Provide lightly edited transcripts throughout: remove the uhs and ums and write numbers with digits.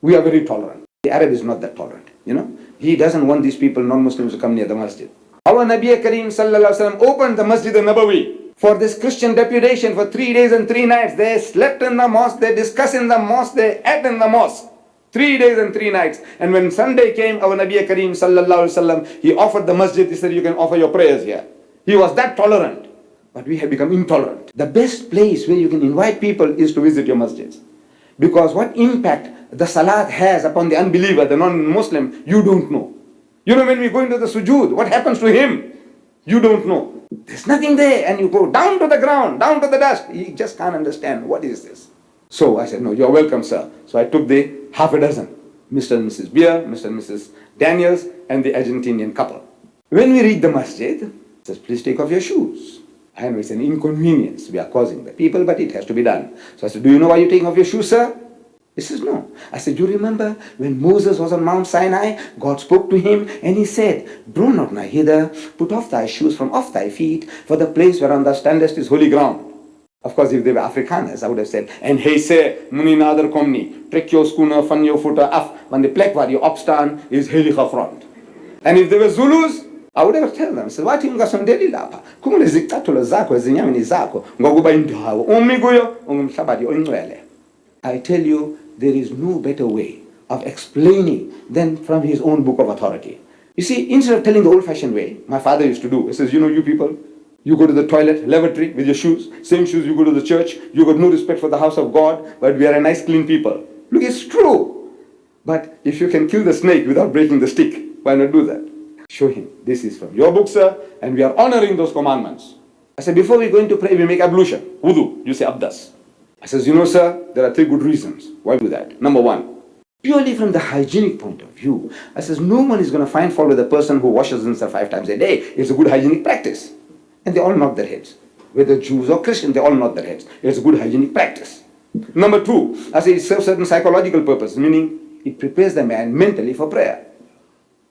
We are very tolerant. The Arab is not that tolerant, He doesn't want these people, non-Muslims, to come near the masjid. Our Nabi-e-Karim sallallahu alaihi wasallam opened the Masjid Our Nabi for this Christian deputation for 3 days and 3 nights. They slept in the mosque, they discussed in the mosque, they ate in the mosque. 3 days and 3 nights. And when Sunday came, our Nabi-e-Karim sallallahu alaihi wasallam, he offered the masjid. He said, you can offer your prayers here. He was that tolerant. But we have become intolerant. The best place where you can invite people is to visit your masjids. Because what impact the Salat has upon the unbeliever, the non-Muslim, you don't know. When we go into the Sujood, what happens to him? You don't know. There's nothing there, and you go down to the ground, down to the dust. He just can't understand, what is this? So I said, no, you're welcome, sir. So I took the half a dozen, Mr. and Mrs. Beer, Mr. and Mrs. Daniels, and the Argentinian couple. When we reach the masjid, it says, please take off your shoes. I know it's an inconvenience we are causing the people, but it has to be done. So I said, do you know why you're taking off your shoes, sir? He says, no. I said, do you remember when Moses was on Mount Sinai, God spoke to him and he said, draw not nigh hither, put off thy shoes from off thy feet, for the place whereon thou standest is holy ground. Of course, if they were Afrikaners, I would have said, en hy sê, moenie nader kom nie, trek jou skoene van jou voete af, want die plek waar jy opstaan is heilige grond. And if they were Zulus, I would have told them, I said, wathi ungasondeli lapha, kumele zicathulo zakho ezinyameni zakho, ngokuba indawo umi kuyo ungumhlabathi oyingcwele. I tell you, there is no better way of explaining than from his own book of authority. You see, instead of telling the old-fashioned way, my father used to do, he says, you people, you go to the toilet, lavatory with your shoes, same shoes you go to the church, you got no respect for the house of God, but we are a nice clean people. Look, it's true. But if you can kill the snake without breaking the stick, why not do that? Show him, this is from your book, sir, and we are honoring those commandments. I said, before we go into pray, we make ablution, wudu, you say abdas. I says, sir, there are 3 good reasons why we do that. Number 1, purely from the hygienic point of view, I says, no one is going to find fault with a person who washes himself 5 times a day. It's a good hygienic practice. And they all nod their heads. Whether Jews or Christians, they all nod their heads. It's a good hygienic practice. Number 2, I say it serves certain psychological purpose, meaning it prepares the man mentally for prayer.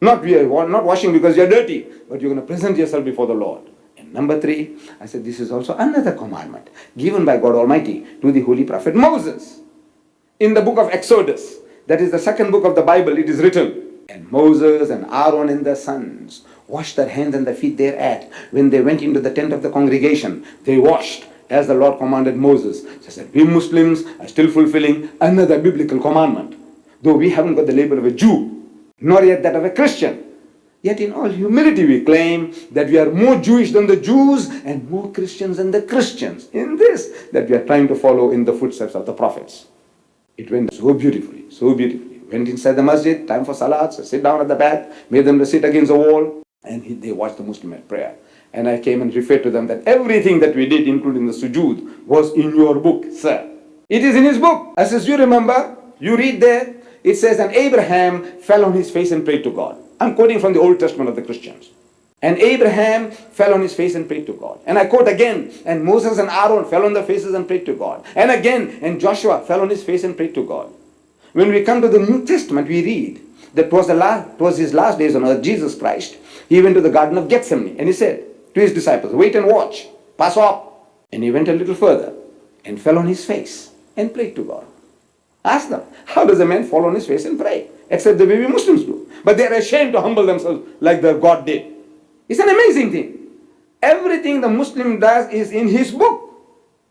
Not washing because you're dirty, but you're going to present yourself before the Lord. And number 3, I said this is also another commandment given by God Almighty to the Holy Prophet Moses. In the book of Exodus, that is the 2nd book of the Bible, it is written, and Moses and Aaron and their sons washed their hands and their feet thereat. When they went into the tent of the congregation, they washed as the Lord commanded Moses. So I said, we Muslims are still fulfilling another biblical commandment. Though we haven't got the label of a Jew, nor yet that of a Christian. Yet in all humility we claim that we are more Jewish than the Jews and more Christians than the Christians. In this, that we are trying to follow in the footsteps of the prophets. It went so beautifully, so beautifully. Went inside the masjid, time for Salat, so sit down at the back, made them to sit against the wall, and they watched the Muslim at prayer. And I came and referred to them that everything that we did, including the sujood, was in your book, sir. It is in his book. I says, you remember, you read there, it says, and Abraham fell on his face and prayed to God. I'm quoting from the Old Testament of the Christians. And Abraham fell on his face and prayed to God. And I quote again, and Moses and Aaron fell on their faces and prayed to God. And again, and Joshua fell on his face and prayed to God. When we come to the New Testament, we read that was his last days on earth, Jesus Christ. He went to the Garden of Gethsemane and he said to his disciples, wait and watch, pass up. And he went a little further and fell on his face and prayed to God. Ask them, how does a man fall on his face and pray? Except the way we Muslims do. But they are ashamed to humble themselves like their God did. It's an amazing thing. Everything the Muslim does is in his book.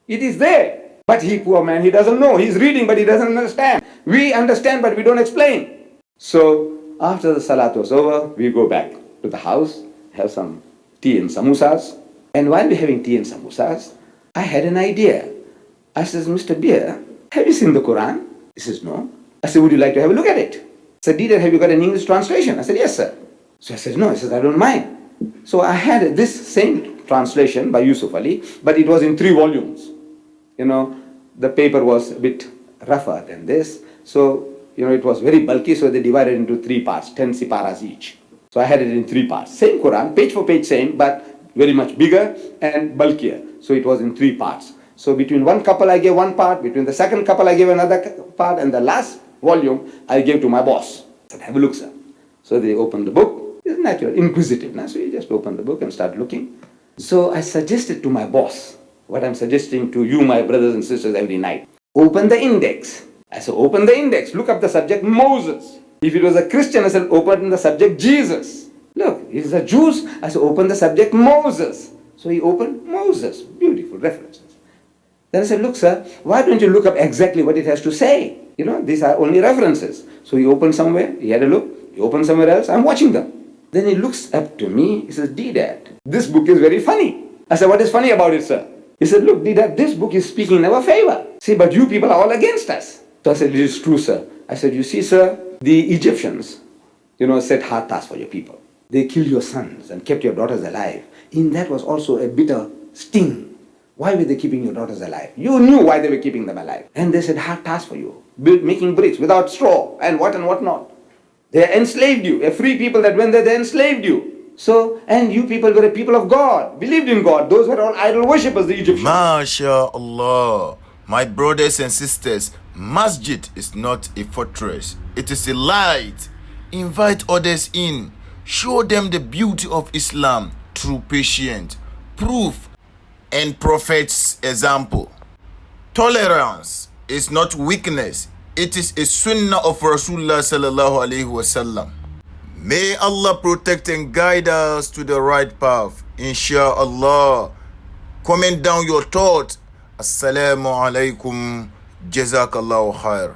It is there. But he, poor man, he doesn't know. He's reading, but he doesn't understand. We understand, but we don't explain. So, after the Salat was over, we go back to the house, have some tea and samosas. And while we're having tea and samosas, I had an idea. I says, Mr. Beer, have you seen the Quran? He says, no. I said, would you like to have a look at it? I said, Deedat, have you got an English translation? I said, yes, sir. So I said, no. He says, I don't mind. So I had this same translation by Yusuf Ali, but it was in 3 volumes. The paper was a bit rougher than this. So, it was very bulky, so they divided into 3 parts, 10 siparas each. So I had it in 3 parts. Same Quran, page for page same, but very much bigger and bulkier. So it was in 3 parts. So between one couple I gave one part, between the second couple I gave another part, and the last volume I gave to my boss. I said, have a look, sir. So they opened the book. It's natural, inquisitive. So you just open the book and start looking. So I suggested to my boss, what I'm suggesting to you, my brothers and sisters, every night. Open the index. I said, open the index, look up the subject Moses. If it was a Christian, I said, open the subject Jesus. Look, if it's a Jews, I said, open the subject Moses. So he opened Moses. Beautiful references. Then I said, look, sir, why don't you look up exactly what it has to say? You know, these are only references. So he opened somewhere, he had a look, he opened somewhere else, I'm watching them. Then he looks up to me, he says, Deedat, this book is very funny. I said, what is funny about it, sir? He said, look, Deedat, this book is speaking in our favor. See, but you people are all against us. So I said, it is true, sir. I said, you see, sir, the Egyptians, set hard tasks for your people. They killed your sons and kept your daughters alive. In that was also a bitter sting. Why were they keeping your daughters alive? You knew why they were keeping them alive. And they said, hard task for you. Making bricks without straw and what not. They enslaved you. A free people that went there, they enslaved you. So, and you people were a people of God, believed in God. Those were all idol worshippers, the Egyptians. MashaAllah. My brothers and sisters, Masjid is not a fortress. It is a light. Invite others in. Show them the beauty of Islam through patience, proof, and Prophet's example. Tolerance is not weakness. It is a sunnah of Rasulullah sallallahu alaihi, wasallam. May Allah protect and guide us to the right path. Insha'Allah. Comment down your thoughts. Assalamu alaikum. Jazakallahu khair.